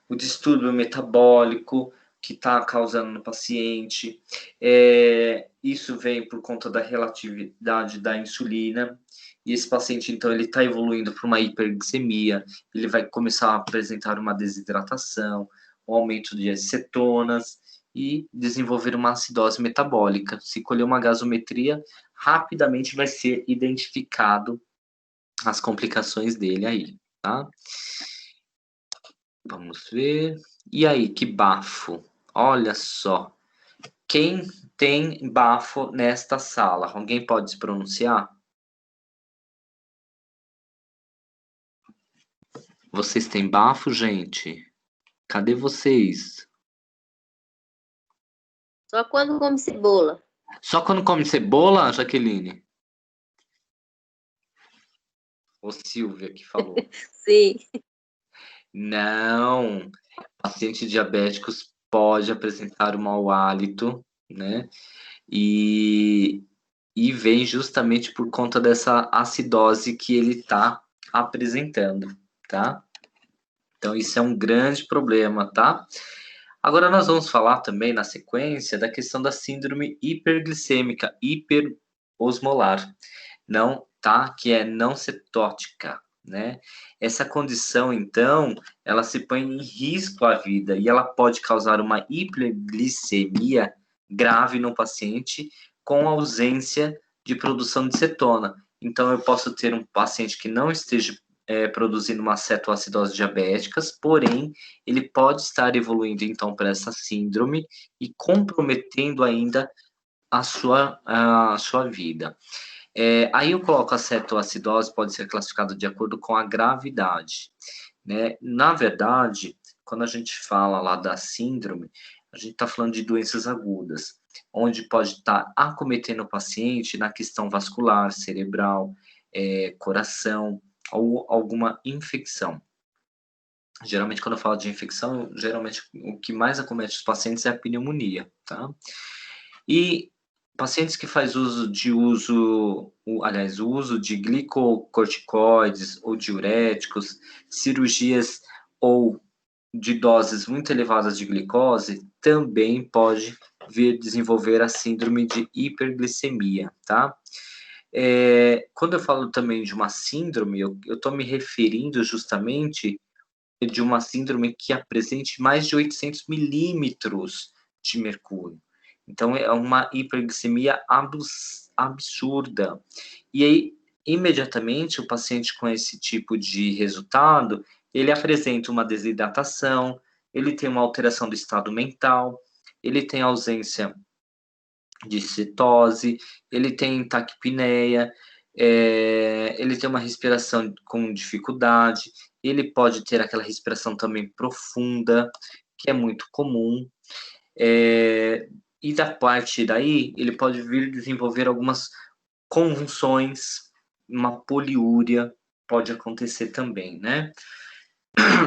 o distúrbio metabólico que está causando no paciente, isso vem por conta da relatividade da insulina, e esse paciente, então, ele está evoluindo para uma hiperglicemia, ele vai começar a apresentar uma desidratação, um aumento de cetonas, e desenvolver uma acidose metabólica. Se colher uma gasometria, rapidamente vai ser identificado as complicações dele aí, tá? Vamos ver. E aí, que bafo. Olha só. Quem tem bafo nesta sala? Alguém pode se pronunciar? Vocês têm bafo, gente? Cadê vocês? Só quando come cebola. Só quando come cebola, Jaqueline? Ô, Silvia que falou. Sim. Não. Pacientes diabéticos pode apresentar um mau hálito, né? E vem justamente por conta dessa acidose que ele está apresentando, tá? Então, isso é um grande problema, tá? Agora, nós vamos falar também, na sequência, da questão da síndrome hiperglicêmica, hiperosmolar, não, tá? Que é não cetótica, né? Essa condição, então, ela se põe em risco à vida e ela pode causar uma hiperglicemia grave no paciente com ausência de produção de cetona. Então, eu posso ter um paciente que não esteja produzindo uma cetoacidose diabética, porém, ele pode estar evoluindo, então, para essa síndrome e comprometendo ainda a sua vida. Aí eu coloco a cetoacidose, pode ser classificada de acordo com a gravidade, né? Na verdade, quando a gente fala lá da síndrome, a gente está falando de doenças agudas, onde pode estar acometendo o paciente na questão vascular, cerebral, coração, ou alguma infecção. Geralmente, quando eu falo de infecção, geralmente o que mais acomete os pacientes é a pneumonia, tá? E pacientes que fazem o uso de glicocorticoides ou diuréticos, cirurgias ou de doses muito elevadas de glicose, também pode vir desenvolver a síndrome de hiperglicemia, tá? Quando eu falo também de uma síndrome, eu estou me referindo justamente de uma síndrome que apresente mais de 800 milímetros de mercúrio. Então, é uma hiperglicemia absurda. E aí, imediatamente, o paciente com esse tipo de resultado, ele apresenta uma desidratação, ele tem uma alteração do estado mental, ele tem ausência de cetose, ele tem taquipneia, ele tem uma respiração com dificuldade, ele pode ter aquela respiração também profunda, que é muito comum, e da parte daí, ele pode vir desenvolver algumas convulsões, uma poliúria pode acontecer também, né?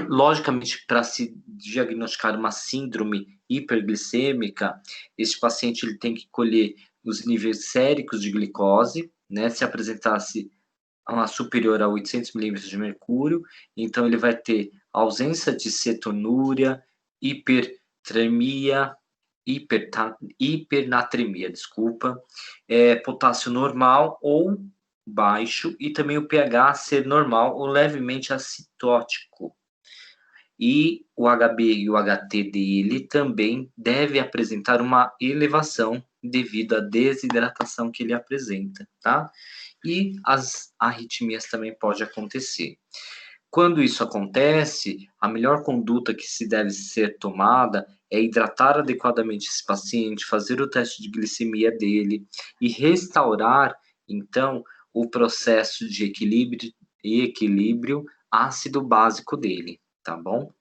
Logicamente, para se diagnosticar uma síndrome hiperglicêmica, esse paciente ele tem que colher os níveis séricos de glicose, né? Se apresentasse superior a 800 milímetros de mercúrio, então ele vai ter ausência de cetonúria, hipernatremia, potássio normal ou baixo, e também o pH ser normal ou levemente acitótico. E o HB e o HT dele também deve apresentar uma elevação devido à desidratação que ele apresenta, tá? E as arritmias também podem acontecer. Quando isso acontece, a melhor conduta que se deve ser tomada é hidratar adequadamente esse paciente, fazer o teste de glicemia dele e restaurar, então, o processo de equilíbrio ácido básico dele, tá bom?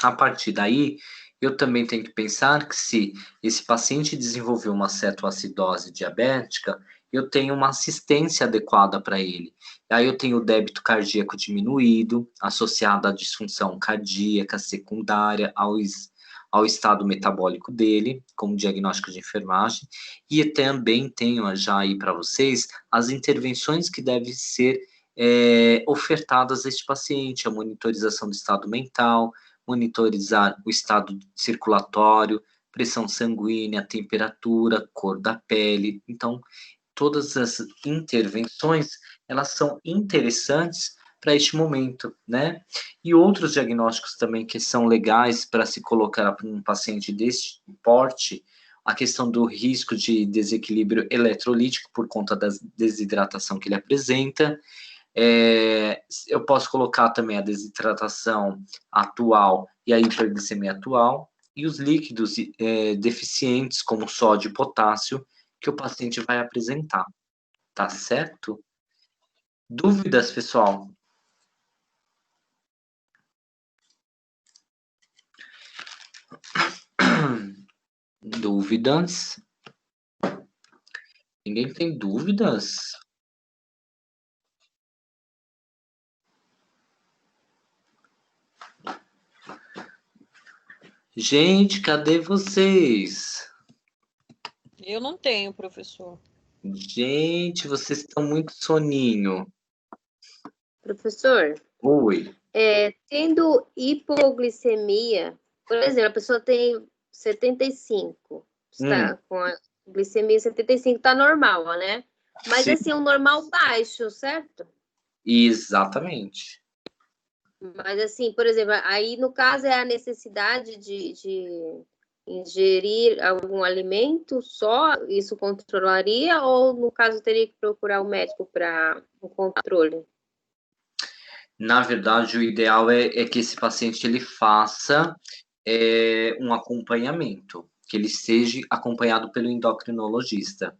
A partir daí, eu também tenho que pensar que se esse paciente desenvolveu uma cetoacidose diabética, eu tenho uma assistência adequada para ele. Aí eu tenho o débito cardíaco diminuído, associado à disfunção cardíaca secundária ao estado metabólico dele, como diagnóstico de enfermagem, e também tenho já aí para vocês as intervenções que devem ser ofertadas a este paciente, a monitorização do estado mental, monitorizar o estado circulatório, pressão sanguínea, temperatura, cor da pele. Então, todas as intervenções, elas são interessantes para este momento, né? E outros diagnósticos também que são legais para se colocar para um paciente deste porte, a questão do risco de desequilíbrio eletrolítico por conta da desidratação que ele apresenta. Eu posso colocar também a desidratação atual e a hiperglicemia atual, e os líquidos deficientes, como sódio e potássio, que o paciente vai apresentar, tá certo? Dúvidas, pessoal? Dúvidas? Ninguém tem dúvidas? Gente, cadê vocês? Eu não tenho, professor. Gente, vocês estão muito soninho. Professor, Oi. tendo hipoglicemia, por exemplo, a pessoa tem 75, está com a glicemia 75, está normal, né? Mas Sim. assim, um normal baixo, certo? Exatamente. Mas assim, por exemplo, aí no caso é a necessidade de ingerir algum alimento só, isso controlaria, ou no caso teria que procurar o médico para o controle? Na verdade, o ideal é que esse paciente ele faça um acompanhamento, que ele seja acompanhado pelo endocrinologista.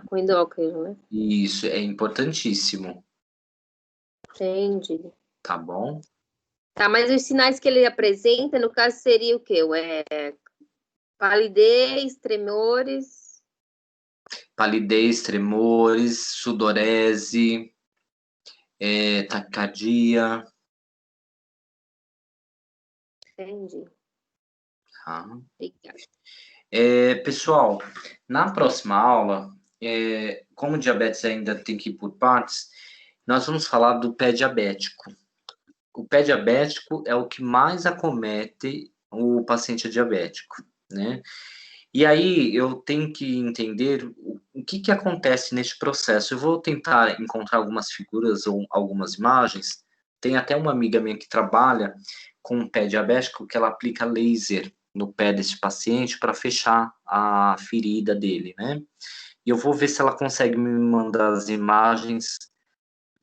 Com endócrino, né? Isso é importantíssimo, Entendi. tá bom? Tá, mas os sinais que ele apresenta, no caso, seria o quê? Palidez, tremores. Palidez, tremores, sudorese, taquicardia. Entendi. Tá? Obrigada. Pessoal, na próxima aula, como o diabetes ainda tem que ir por partes, nós vamos falar do pé diabético. O pé diabético é o que mais acomete o paciente diabético, né? E aí eu tenho que entender o que acontece neste processo. Eu vou tentar encontrar algumas figuras ou algumas imagens. Tem até uma amiga minha que trabalha com o pé diabético que ela aplica laser no pé desse paciente para fechar a ferida dele, né? E eu vou ver se ela consegue me mandar as imagens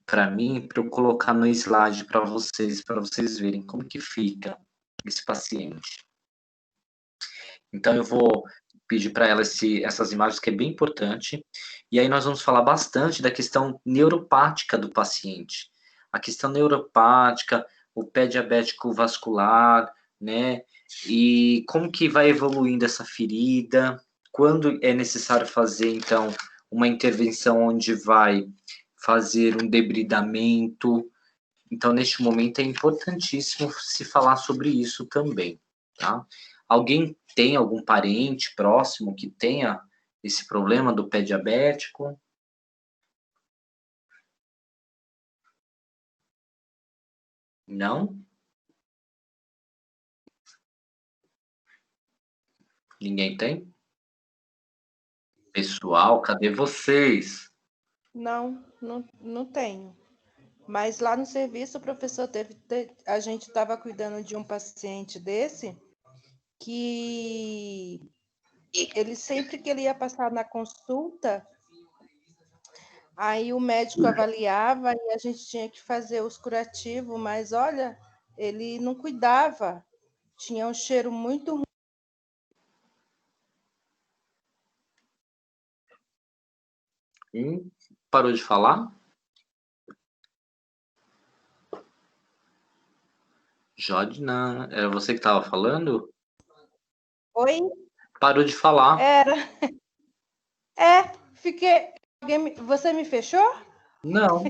para mim, para eu colocar no slide para vocês verem como que fica esse paciente. Então eu vou pedir para ela essas imagens que é bem importante. E aí nós vamos falar bastante da questão neuropática do paciente. A questão neuropática, o pé diabético vascular, né? E como que vai evoluindo essa ferida, quando é necessário fazer, então, uma intervenção onde vai fazer um debridamento. Então, neste momento, é importantíssimo se falar sobre isso também, tá? Alguém tem algum parente próximo que tenha esse problema do pé diabético? Não? Ninguém tem? Pessoal, cadê vocês? Não tenho. Mas lá no serviço, o professor a gente estava cuidando de um paciente desse que ele sempre que ele ia passar na consulta, aí o médico avaliava e a gente tinha que fazer os curativos, mas olha, ele não cuidava, tinha um cheiro muito ruim. Parou de falar? Jodna, era você que estava falando? Oi? Parou de falar. Era. Fiquei. Você me fechou? Não.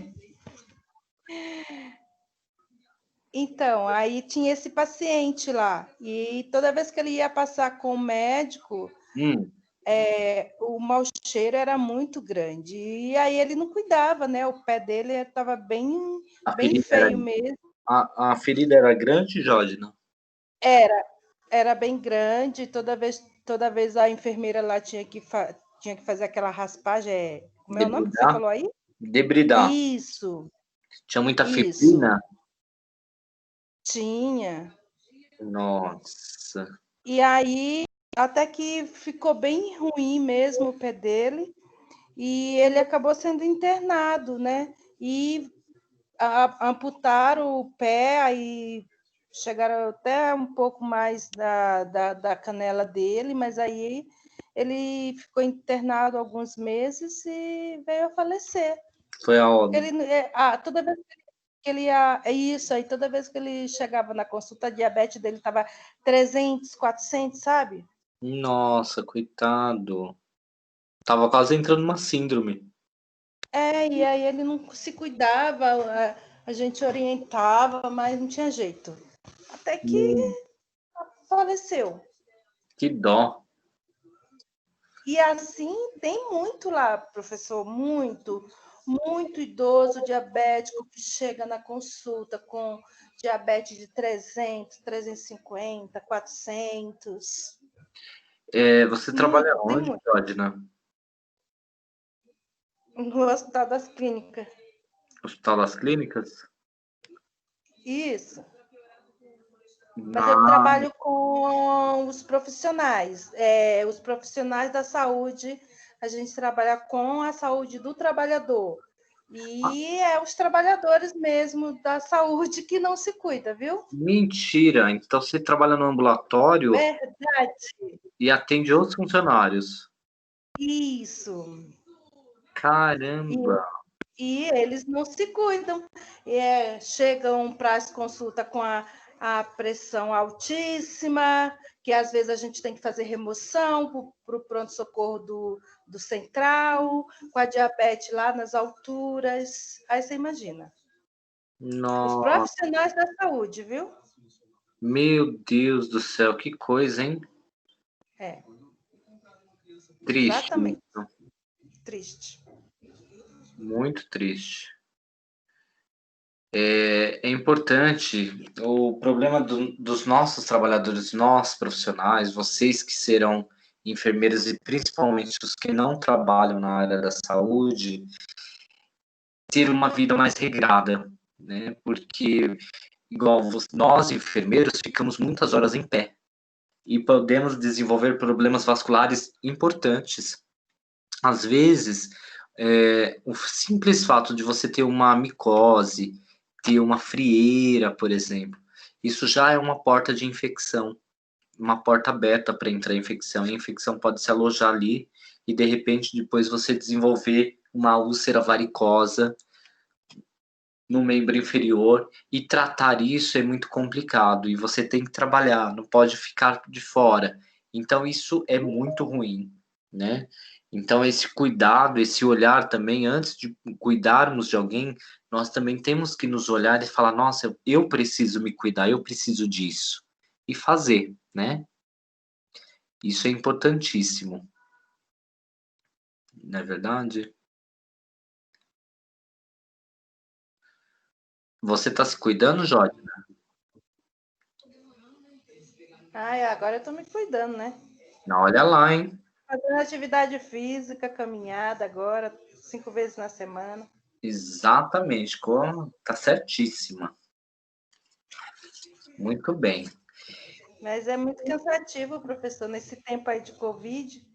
Então, aí tinha esse paciente lá, e toda vez que ele ia passar com o médico, o mau cheiro era muito grande, e aí ele não cuidava, né? O pé dele estava bem feio mesmo. A ferida era grande, Jodna? Era bem grande, toda vez a enfermeira lá tinha que fazer aquela raspagem. Como é o nome que você falou aí? Debridar. Isso. Tinha muita fibrina? Tinha. Nossa. E aí, até que ficou bem ruim mesmo o pé dele, e ele acabou sendo internado, né? E amputaram o pé, aí chegaram até um pouco mais da canela dele, mas aí ele ficou internado alguns meses e veio a falecer. Foi a óbito. Toda vez que ele ia... Isso, aí toda vez que ele chegava na consulta, a diabetes dele estava 300, 400, sabe? Nossa, coitado. Tava quase entrando numa síndrome. E aí ele não se cuidava, a gente orientava, mas não tinha jeito. Até que faleceu. Que dó. E assim tem muito lá, professor, muito idoso diabético que chega na consulta com diabetes de 300, 350, 400. Você trabalha onde, Jodna? No Hospital das Clínicas. Hospital das Clínicas? Isso. Mas eu trabalho com os profissionais. Os profissionais da saúde, a gente trabalha com a saúde do trabalhador. E é os trabalhadores mesmo da saúde que não se cuida, viu? Mentira! Então você trabalha no ambulatório Verdade. e atende outros funcionários. Isso. Caramba! E eles não se cuidam. Chegam para as consultas com a pressão altíssima, que às vezes a gente tem que fazer remoção para o pronto-socorro do central, com a diabetes lá nas alturas. Aí você imagina. Nossa. Os profissionais da saúde, viu? Meu Deus do céu, que coisa, hein? É. Triste. Exatamente. Triste. Muito triste. É importante, o problema dos nossos trabalhadores, nós profissionais, vocês que serão enfermeiros e principalmente os que não trabalham na área da saúde, ter uma vida mais regrada, né? Porque, igual nós enfermeiros, ficamos muitas horas em pé e podemos desenvolver problemas vasculares importantes. Às vezes, o simples fato de você ter uma micose, ter uma frieira, por exemplo, isso já é uma porta de infecção, uma porta aberta para entrar a infecção, e a infecção pode se alojar ali e, de repente, depois você desenvolver uma úlcera varicosa no membro inferior, e tratar isso é muito complicado, e você tem que trabalhar, não pode ficar de fora. Então, isso é muito ruim, né? Então, esse cuidado, esse olhar também, antes de cuidarmos de alguém, nós também temos que nos olhar e falar, nossa, eu preciso me cuidar, eu preciso disso. E fazer, né? Isso é importantíssimo. Não é verdade? Você está se cuidando, Jorge? Agora eu estou me cuidando, né? Olha lá, hein? Fazendo atividade física, caminhada agora, 5 vezes na semana. Exatamente, tá certíssima. Muito bem. Mas é muito cansativo, professor, nesse tempo aí de Covid,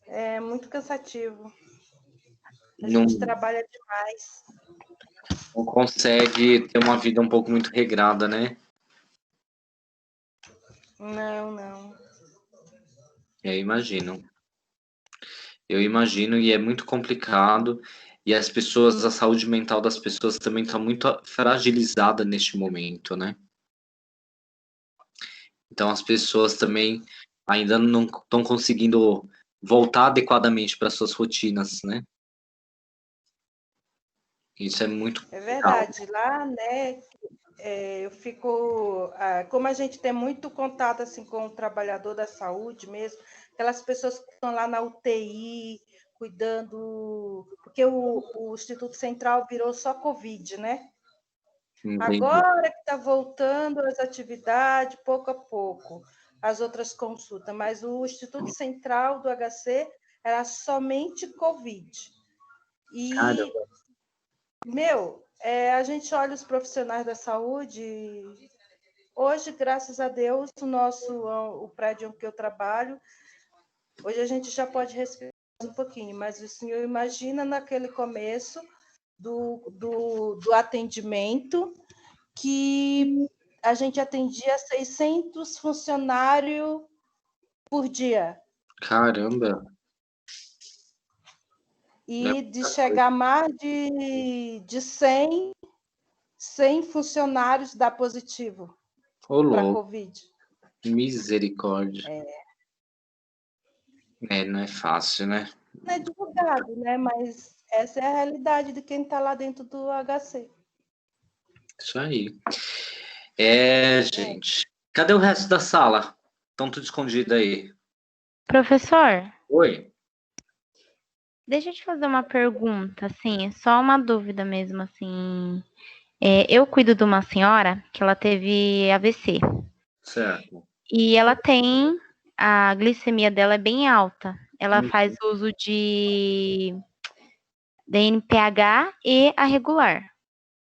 é muito cansativo. A gente trabalha demais. Não consegue ter uma vida um pouco muito regrada, né? Não. Eu imagino, e é muito complicado, e a saúde mental das pessoas também está muito fragilizada neste momento, né? Então as pessoas também ainda não estão conseguindo voltar adequadamente para suas rotinas, né? Isso é muito complicado. É verdade. Lá, né, eu fico... Como a gente tem muito contato assim, com o trabalhador da saúde mesmo, aquelas pessoas que estão lá na UTI, cuidando... Porque o Instituto Central virou só Covid, né? Entendi. Agora que está voltando as atividades, pouco a pouco, as outras consultas, mas o Instituto Central do HC era somente Covid. E, caramba, a gente olha os profissionais da saúde, hoje, graças a Deus, o prédio em que eu trabalho, hoje a gente já pode respirar um pouquinho, mas o senhor imagina naquele começo do atendimento, que a gente atendia 600 funcionários por dia. Caramba! E de chegar a mais de 100 funcionários dá positivo para a Covid. Misericórdia. Não é fácil, né? Não é divulgado, né? Mas essa é a realidade de quem está lá dentro do HC. Isso aí. Gente. Cadê o resto da sala? Estão tudo escondido aí. Professor? Oi. Deixa eu te fazer uma pergunta, assim, só uma dúvida mesmo, assim. Eu cuido de uma senhora que ela teve AVC. Certo. E ela a glicemia dela é bem alta. Ela faz uso de NPH e a regular.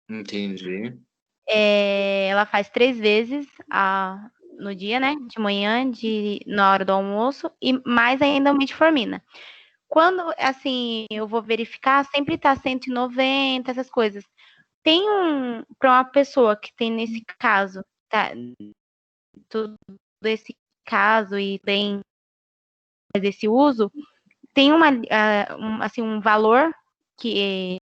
Entendi. Ela faz 3 vezes no dia, né? De manhã, na hora do almoço, e mais ainda a metformina. quando, assim, eu vou verificar, sempre tá 190, essas coisas. Tem para uma pessoa que tem nesse caso, tá, todo esse caso e tem desse uso, tem assim, um valor que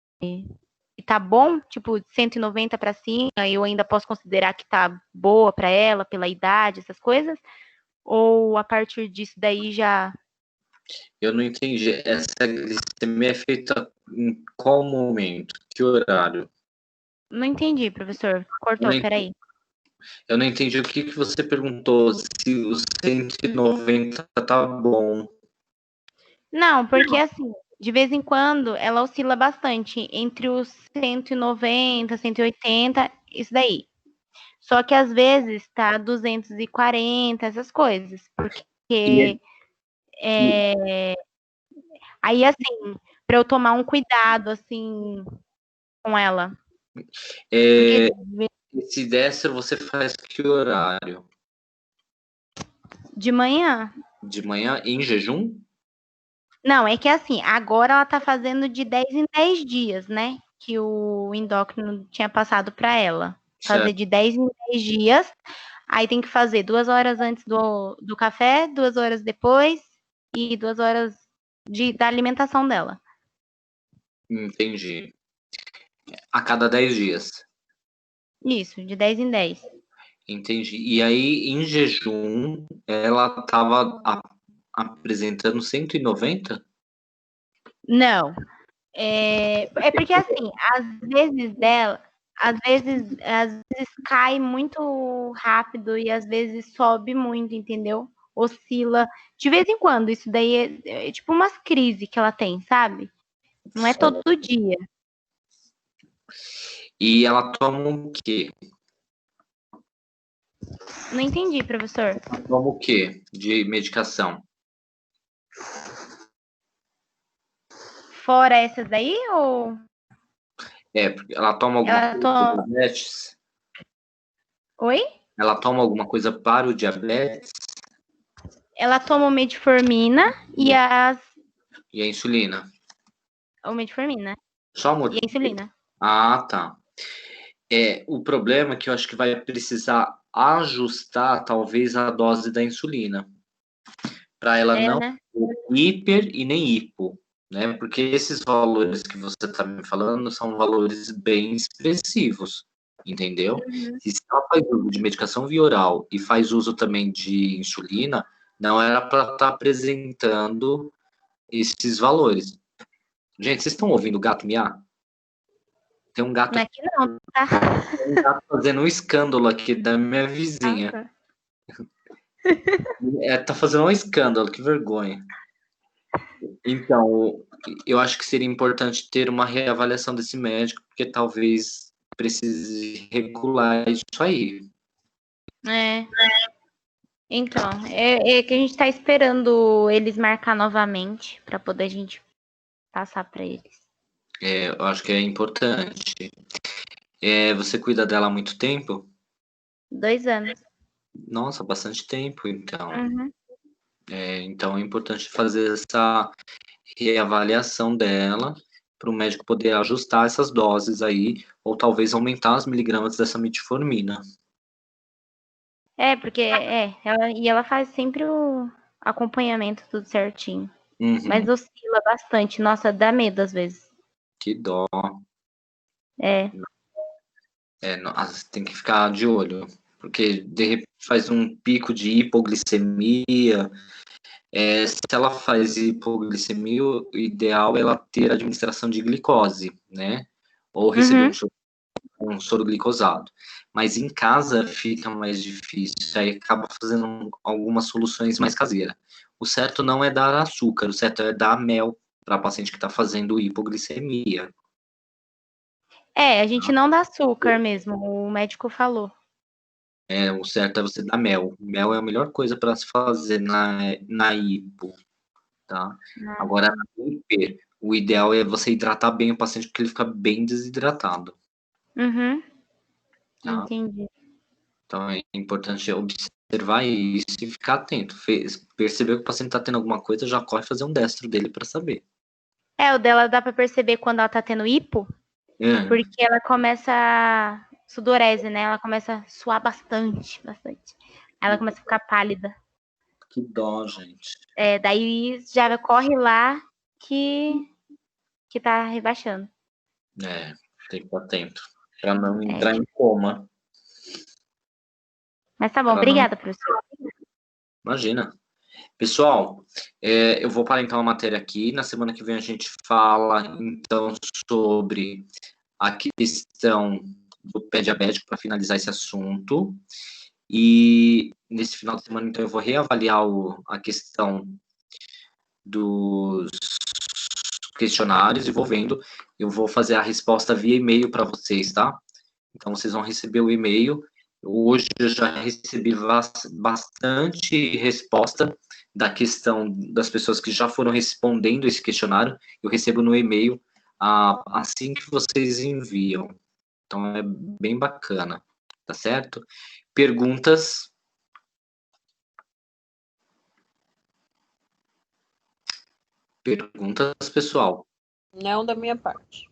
tá bom, tipo, 190 para cima, eu ainda posso considerar que tá boa para ela, pela idade, essas coisas? Ou a partir disso daí já... Eu não entendi. Essa glicemia é feita em qual momento? Que horário? Não entendi, professor. Cortou, peraí. Eu não entendi o que você perguntou, se o 190 tá bom. Não, porque assim, de vez em quando ela oscila bastante entre os 190, 180, isso daí. Só que às vezes tá 240, essas coisas. Porque aí, assim, para eu tomar um cuidado, assim, com ela. Esse décero você faz que horário? De manhã. De manhã, em jejum? Não, é que assim, agora ela tá fazendo de 10 em 10 dias, né? Que o endócrino tinha passado para ela. Fazer de 10 em 10 dias. Aí tem que fazer 2 horas antes do café, 2 horas depois e 2 horas da alimentação dela. Entendi. A cada 10 dias. Isso, de 10 em 10. Entendi. E aí, em jejum, ela estava apresentando 190? Não. É porque, assim, às vezes cai muito rápido e às vezes sobe muito, entendeu? Oscila. De vez em quando, isso daí é tipo umas crises que ela tem, sabe? Não é todo dia. E ela toma o quê? Não entendi, professor. Ela toma o quê de medicação? Fora essas daí, ou... Porque ela toma alguma coisa para o diabetes? Oi? Ela toma alguma coisa para o diabetes? Ela toma o metformina e a insulina? O metformina. Só e a insulina. Ah, tá. O problema é que eu acho que vai precisar ajustar, talvez, a dose da insulina. Para ela não né? ser hiper e nem hipo, né? Porque esses valores que você está me falando são valores bem expressivos, entendeu? E se ela faz uso de medicação via oral e faz uso também de insulina, não era para estar apresentando esses valores. Gente, vocês estão ouvindo o gato miar? Tem um gato... Aqui não, tá? Tem um gato fazendo um escândalo aqui da minha vizinha. Tá fazendo um escândalo, que vergonha. Então, eu acho que seria importante ter uma reavaliação desse médico, porque talvez precise regular isso aí. Então, é que a gente tá esperando eles marcar novamente para poder a gente passar para eles. Eu acho que é importante. Você cuida dela há muito tempo? 2 anos. Nossa, bastante tempo, então. Uhum. Então é importante fazer essa reavaliação dela para o médico poder ajustar essas doses aí, ou talvez aumentar as miligramas dessa metformina. Porque ela faz sempre o acompanhamento tudo certinho. Uhum. Mas oscila bastante. Nossa, dá medo às vezes. Que dó. Tem que ficar de olho, porque de repente faz um pico de hipoglicemia. Se ela faz hipoglicemia, o ideal é ela ter administração de glicose, né? Ou receber um soro glicosado. Mas em casa fica mais difícil, aí acaba fazendo algumas soluções mais caseiras. O certo não é dar açúcar, o certo é dar mel para paciente que está fazendo hipoglicemia. A gente não dá açúcar mesmo, o médico falou. O certo é você dar mel. Mel é a melhor coisa para se fazer na hipo, tá? Agora, na hiper, o ideal é você hidratar bem o paciente, porque ele fica bem desidratado. Uhum. Tá? Entendi. Então, é importante observar observar isso e ficar atento. Percebeu que o paciente está tendo alguma coisa, já corre fazer um destro dele para saber. O dela dá pra perceber quando ela tá tendo hipo, porque ela começa sudorese, né? Ela começa a suar bastante. Ela começa a ficar pálida. Que dó, gente. Daí já corre lá que tá rebaixando. Tem que estar atento. Para não entrar em coma. Mas tá bom, obrigada, professor. Imagina. Pessoal, eu vou parar então a matéria aqui. Na semana que vem a gente fala, então, sobre a questão do pé diabético para finalizar esse assunto. E nesse final de semana, então, eu vou reavaliar a questão dos questionários e vou vendo. Eu vou fazer a resposta via e-mail para vocês, tá? Então, vocês vão receber o e-mail. Hoje eu já recebi bastante resposta da questão das pessoas que já foram respondendo esse questionário. Eu recebo no e-mail assim que vocês enviam. Então, é bem bacana, tá certo? Perguntas? Perguntas, pessoal? Não da minha parte.